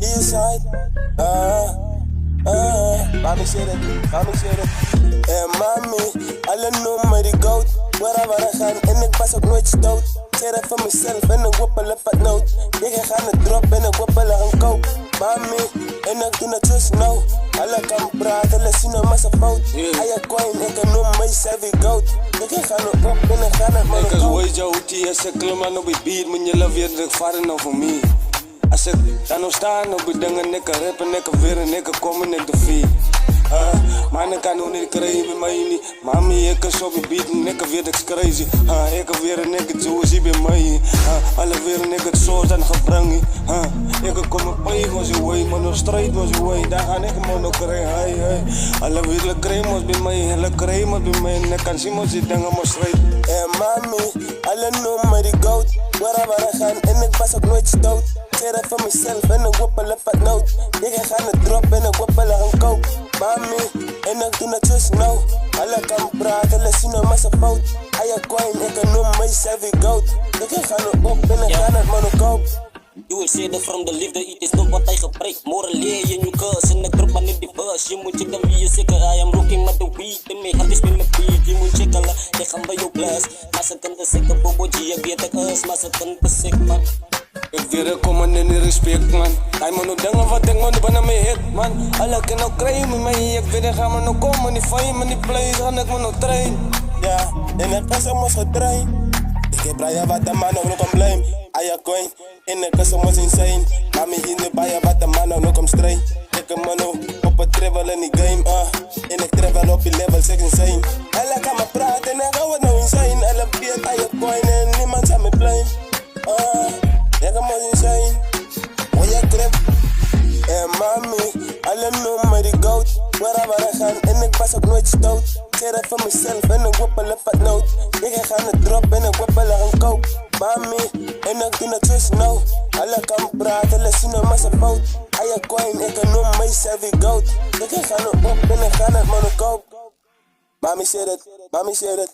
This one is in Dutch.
je side. Mami zit het. Mami, alle noemen die goat. Waar we gaan en ik was ook nooit stout. Zeg dat van mezelf en ik woppel even wat nood. Ik ga het drop en ik woppel een koop. Mami, en ik doe het zo snel. Alle kan praten, les zien een massa fout. Aya coin, ik kan noemen mijzelf die goat. Ik ga het op en ik ga het maar ik weet jou hoe die is, ik klim aan op die beat. Moet je love weer druk varen over mij. Als ik dan nog staan op die dingen, ik kan rappen, ik kan weer en ik kan komen en ik de vier. Maar ik kan nog niet krijgen met mij niet. Mami, ik kan zo bebieden, ik kan weer niks crazy. Ik kan weer een nigga zo zie bij mij. Alle weer een nigga zo zijn gebrangen. Ik kan komen pijn was je way, maar nog strijd was je way. Daar ga ik maar nog krijgen. Alle weer krijgen was bij mij, alle krijgen was bij mij. En ik kan zien wat ze dingen maar strijd. Mami, alle noemen die goat. Waar we gaan en ik was ook nooit stout. Zeg dat van mezelf en ik woppel even wat nood. Ik ga het drop en ik woppel een koop. Mami, en ik doe het zo snel. Alle kan praten, les zien een massa fout. Aya coin, ik kan noemen mijzelf die goat. Ik ga het op en ik ga het maar nog koop. Je wil zeggen van de liefde, het is nog wat hij gepreekt. Moraleer je nu kus en ik drop aan in die bus. Je moet checken wie je zeker, I am rocking met de weed. En mijn hart is met mijn beat, je moet checken, je gaat bij jou plus. Maar ze kan te zeker, boboji, je weet ik is, maar ze kan te zeker, man. Ik weer komen in die respect, man. Hij moet nog dingen wat ik moet bijna mee hit, man. Alle kan ook krijgen met mij, ik weet ik ga me nog komen. Die fame en die place, gaan ik me nog trainen. Ja, en ik was soms getraind. Ik heb Brian wat de man ook nog kan blame. Aya coin, en ik was soms insane. Mami in de baia wat de man ook nog kan stray. Ik heb me nog op het travel in die game, en ik travel op die level 6 insane. Alle kan me praten en ik hou het nou insane. Alle beat Aya coin en niemand zal me blame. Ik ga me insane. Hoe je crap. Mami, alle noemen die goat. Waar we gaan en ik was ook nooit stout. Zeg dat van mezelf en ik woppel even wat nood. Ik ga het drop en ik woppel een koop. Mami, en ik doe het zo snel. Alle kan praten, les zien een massa fout. Aya coin, ik kan noemen mijzelf die goat. Ik ga het op en ik ga het maar nog koop. Mami zit het.